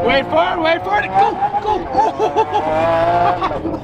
Wait for it. Go.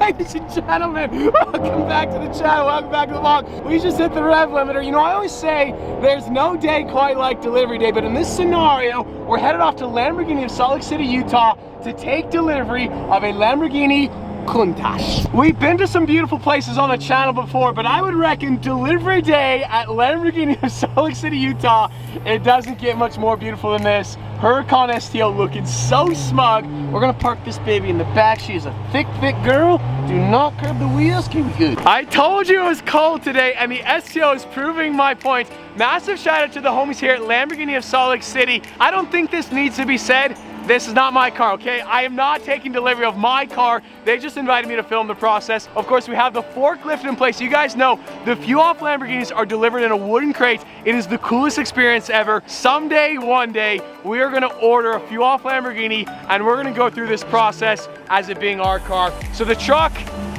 Ladies and gentlemen, welcome back to the channel. Welcome back to the vlog. We just hit the rev limiter. You know, I always say there's no day quite like delivery day, but in this scenario, we're headed off to Lamborghini of Salt Lake City, Utah to take delivery of a Lamborghini Countach. We've been to some beautiful places on the channel before, but I would reckon delivery day at Lamborghini of Salt Lake City, Utah, it doesn't get much more beautiful than this. Huracan STO looking so smug. We're gonna park this baby in the back. She is a thick girl. Do not curb the wheels, keep it good. I told you it was cold today, and the STO is proving my point. Massive shout out to the homies here at Lamborghini of Salt Lake City. I don't think this needs to be said. This is not my car, okay? I am not taking delivery of my car. They just invited me to film the process. Of course, we have the forklift in place. You guys know the few off Lamborghinis are delivered in a wooden crate. It is the coolest experience ever. Someday, one day, we are gonna order a few off Lamborghini and we're gonna go through this process as it being our car. So the truck,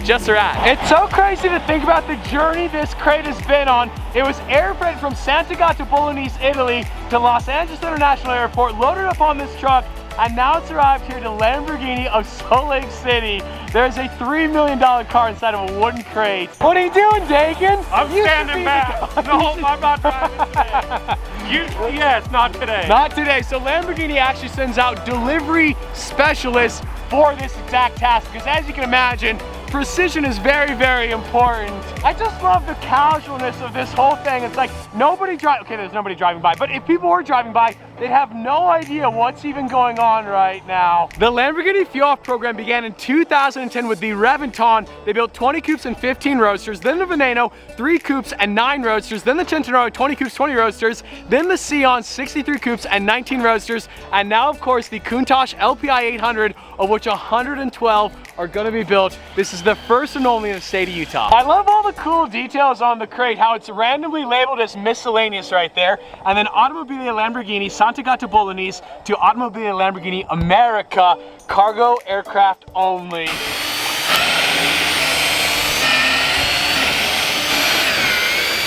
just a rat. It's so crazy to think about the journey this crate has been on. It was air freighted from Sant'Agata Bolognese, Italy to Los Angeles International Airport, loaded up on this truck, and now it's arrived here to Lamborghini of Salt Lake City. There's a $3 million car inside of a wooden crate. What are you doing, Dagan? I'm standing back. No, I'm not driving today. Yes, not today. Not today. So Lamborghini actually sends out delivery specialists for this exact task, because as you can imagine, precision is very important. I just love the casualness of this whole thing. It's like there's nobody driving by, but if people were driving by, they'd have no idea what's even going on right now. The Lamborghini Fuel program began in 2010 with the Reventon. They built 20 coupes and 15 roadsters, then the Veneno, 3 coupes and 9 roadsters, then the Centenario, 20 coupes, 20 roadsters, then the Sion, 63 coupes and 19 roadsters, and now of course the Countach LPI 800, of which 112 are gonna be built. This is the first and only in the state of Utah. I love all the cool details on the crate, how it's randomly labeled as miscellaneous right there, and then Automobile Lamborghini Sant'Agata Bolognese to Automobile Lamborghini America, cargo aircraft only.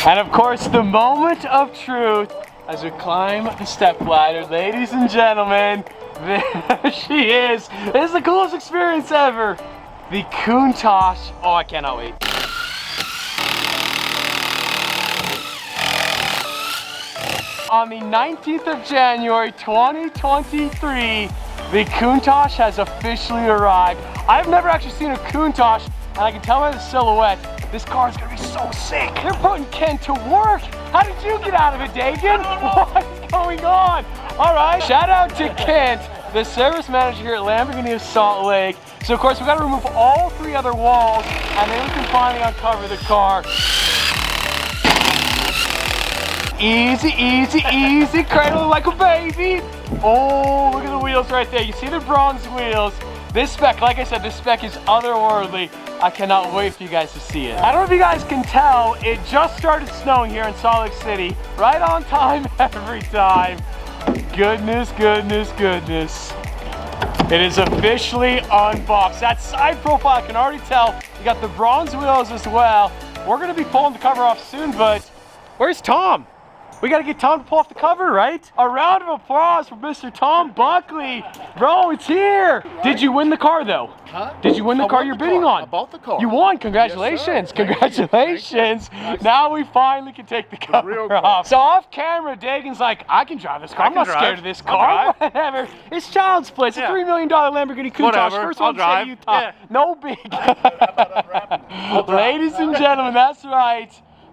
And of course, the moment of truth as we climb the step ladder, ladies and gentlemen, there she is. This is the coolest experience ever. The Countach. Oh, I cannot wait. On the 19th of January, 2023, the Countach has officially arrived. I've never actually seen a Countach, and I can tell by the silhouette, this car is gonna be so sick. They're putting Ken to work. How did you get out of it, Dagan? What's going on? All right, shout out to Kent, the service manager here at Lamborghini of Salt Lake. So of course we gotta remove all 3 other walls, and then we can finally uncover the car. Easy, cradle like a baby. Oh, look at the wheels right there. You see the bronze wheels. This spec, like I said, this spec is otherworldly. I cannot wait for you guys to see it. I don't know if you guys can tell, it just started snowing here in Salt Lake City. Right on time, every time. Goodness. It is officially unboxed. That side profile, I can already tell. You got the bronze wheels as well. We're gonna be pulling the cover off soon, but where's Tom? We gotta get Tom to pull off the cover, right? A round of applause for Mr. Tom Buckley. Bro, it's here. Did you win the car though? Huh? Did you win the car you're bidding on? I bought the car. You won, congratulations. Yes, Congratulations. Thank you. Now we finally can take the cover off. So off camera, Dagan's like, I can drive this car. I'm not scared of this car. Whatever. It's child's play. It's a $3 million Lamborghini Countach. First one in Utah. Yeah. No big. Ladies and gentlemen, that's right.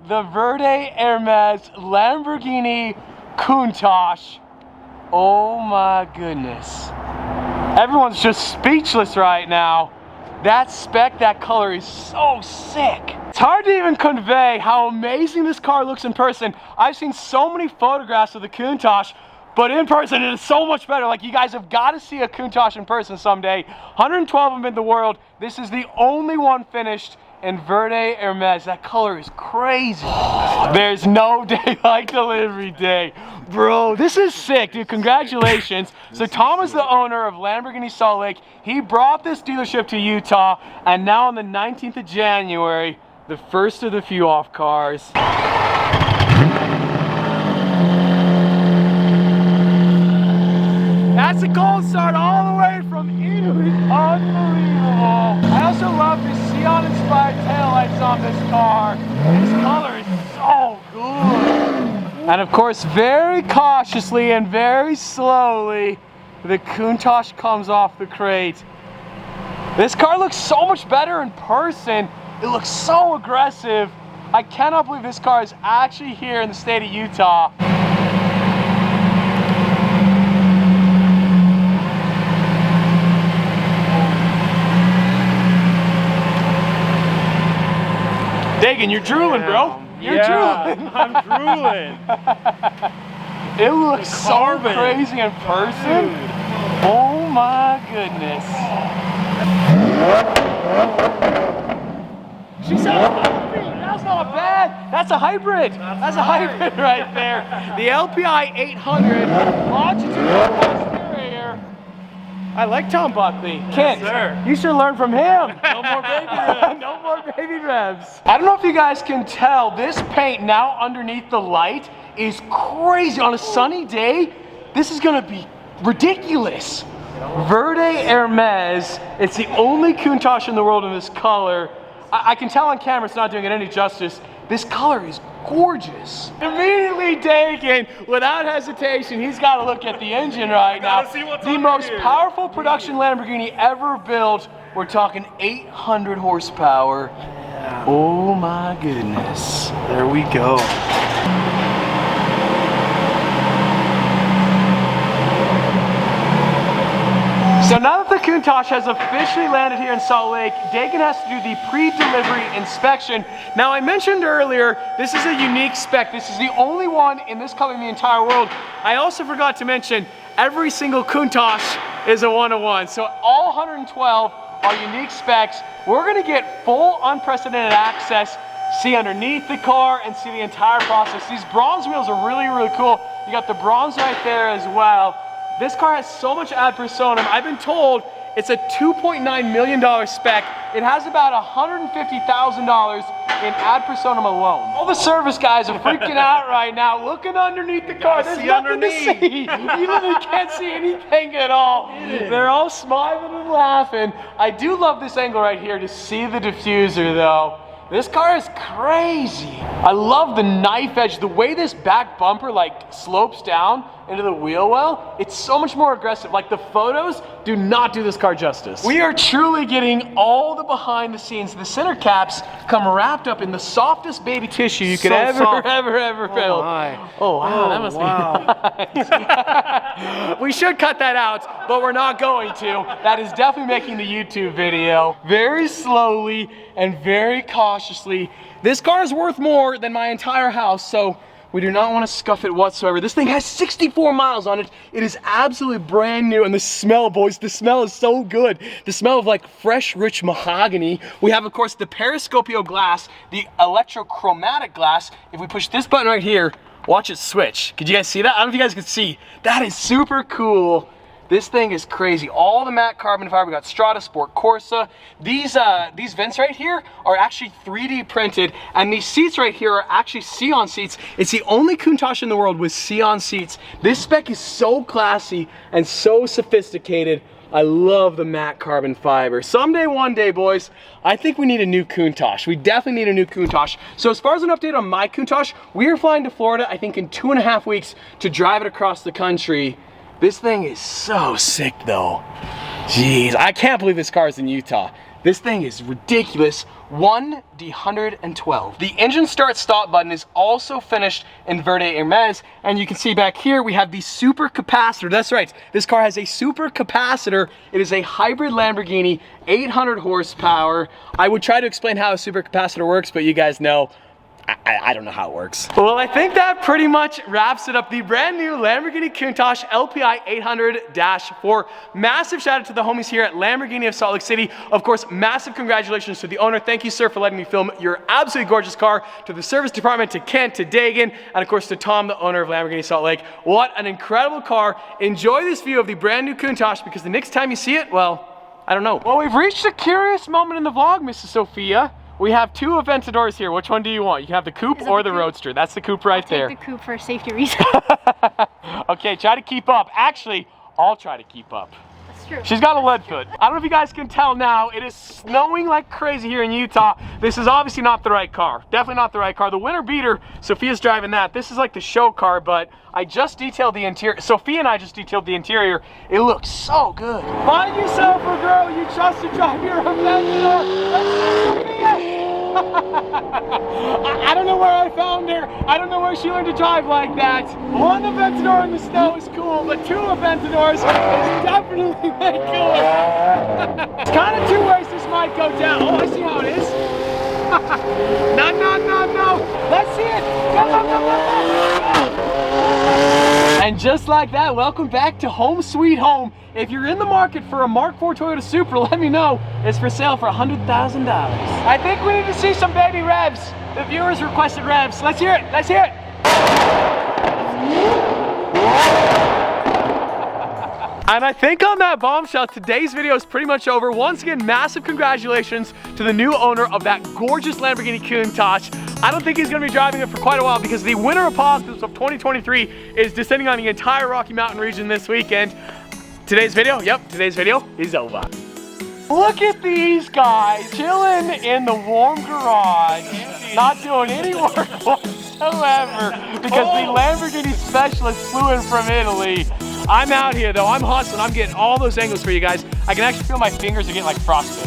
The Verde Hermes Lamborghini Countach. Oh my goodness. Everyone's just speechless right now. That spec, that color is so sick. It's hard to even convey how amazing this car looks in person. I've seen so many photographs of the Countach, but in person it is so much better. Like, you guys have got to see a Countach in person someday. 112 of them in the world. This is the only one finished in Verde Hermes. That color is crazy. There's no day like delivery day. Bro, this is sick, dude. Congratulations. So Tom is the owner of Lamborghini Salt Lake. He brought this dealership to Utah, and now on the 19th of January, the first of the few off cars. That's a gold start all the way from Italy. Unbelievable. I also love the Sion inspired taillights on this car. This color is so good. And of course, very cautiously and very slowly, the Countach comes off the crate. This car looks so much better in person. It looks so aggressive. I cannot believe this car is actually here in the state of Utah. Dagan, you're drooling, bro. You're drooling. I'm drooling. It looks so crazy in person. Dude. Oh my goodness. She said, that's not bad. That's a hybrid. That's a hybrid right there. The LPI 800 longitudinal posterior. I like Tom Buckley. Kent, sir. You should learn from him. No more baby revs. No more baby revs. I don't know if you guys can tell, this paint now underneath the light is crazy. On a sunny day, this is gonna be ridiculous. Verde Hermes, it's the only Countach in the world in this color. I can tell on camera it's not doing it any justice. This color is gorgeous. Immediately taken, without hesitation, he's got to look at the engine right now. The most powerful production Lamborghini ever built. We're talking 800 horsepower. Yeah. Oh my goodness. There we go. So now that the Countach has officially landed here in Salt Lake, Dagan has to do the pre-delivery inspection. Now I mentioned earlier, this is a unique spec. This is the only one in this color in the entire world. I also forgot to mention, every single Countach is a 101. So all 112 are unique specs. We're gonna get full unprecedented access, see underneath the car and see the entire process. These bronze wheels are really, really cool. You got the bronze right there as well. This car has so much ad personam. I've been told it's a $2.9 million spec. It has about $150,000 in ad personam alone. All the service guys are freaking out right now, looking underneath the car. There's nothing to see. You literally can't see anything at all. They're all smiling and laughing. I do love this angle right here to see the diffuser though. This car is crazy. I love the knife edge, the way this back bumper like slopes down into the wheel well. It's so much more aggressive. Like the photos do not do this car justice. We are truly getting all the behind the scenes. The center caps come wrapped up in the softest baby tissue you could ever build. Oh wow, that must be nice. We should cut that out, but we're not going to. That is definitely making the YouTube video. Very slowly and very cautiously. This car is worth more than my entire house, so we do not want to scuff it whatsoever. This thing has 64 miles on it. It is absolutely brand new, and the smell, boys, the smell is so good. The smell of like fresh, rich mahogany. We have, of course, the periscopio glass, the electrochromatic glass. If we push this button right here, watch it switch. Could you guys see that? I don't know if you guys can see. That is super cool. This thing is crazy. All the matte carbon fiber. We got Strada Sport Corsa. These vents right here are actually 3D printed, and these seats right here are actually Sion seats. It's the only Countach in the world with Sion seats. This spec is so classy and so sophisticated. I love the matte carbon fiber. Someday, one day, boys, I think we need a new Countach. We definitely need a new Countach. So as far as an update on my Countach, we are flying to Florida, I think in 2.5 weeks, to drive it across the country. This thing is so sick though. Jeez, I can't believe this car is in Utah. This thing is ridiculous. 1D112. The engine start stop button is also finished in Verde Hermes, and you can see back here we have the super capacitor. That's right, this car has a super capacitor. It is a hybrid Lamborghini, 800 horsepower. I would try to explain how a super capacitor works, but you guys know I don't know how it works. Well, I think that pretty much wraps it up. The brand new Lamborghini Countach LPI 800-4. Massive shout out to the homies here at Lamborghini of Salt Lake City. Of course, massive congratulations to the owner. Thank you, sir, for letting me film your absolutely gorgeous car. To the service department, to Kent, to Dagan, and of course to Tom, the owner of Lamborghini Salt Lake. What an incredible car. Enjoy this view of the brand new Countach, because the next time you see it, well, I don't know. Well, we've reached a curious moment in the vlog, Mrs. Sophia. We have two Aventadors here. Which one do you want? You can have the coupe or the Roadster. That's the coupe right there. I'll take the coupe for safety reasons. Okay, try to keep up. Actually, I'll try to keep up. That's true. She's got a lead foot. I don't know if you guys can tell now, it is snowing like crazy here in Utah. This is obviously not the right car. Definitely not the right car. The winter beater, Sophia's driving that. This is like the show car, but I just detailed the interior. Sophia and I just detailed the interior. It looks so good. Find yourself a girl you trust to drive your Aventador. Sophia! I don't know where I found her. I don't know where she learned to drive like that. One Aventador in the snow is cool, but two Aventadors is definitely way cooler. It's kind of two ways this might go down. Oh, I see how it is. No, no, no, no. Let's see it. Go, go, go, go, go. And just like that, welcome back to Home Sweet Home. If you're in the market for a Mark IV Toyota Supra, let me know. It's for sale for $100,000. I think we need to see some baby revs. The viewers requested revs. Let's hear it. Let's hear it. And I think on that bombshell, today's video is pretty much over. Once again, massive congratulations to the new owner of that gorgeous Lamborghini Countach. I don't think he's gonna be driving it for quite a while because the winter apocalypse of 2023 is descending on the entire Rocky Mountain region this weekend. Today's video is over. Look at these guys chilling in the warm garage, not doing any work whatsoever because the Lamborghini specialist flew in from Italy. I'm out here though, I'm hustling, I'm getting all those angles for you guys. I can actually feel my fingers are getting like frostbite.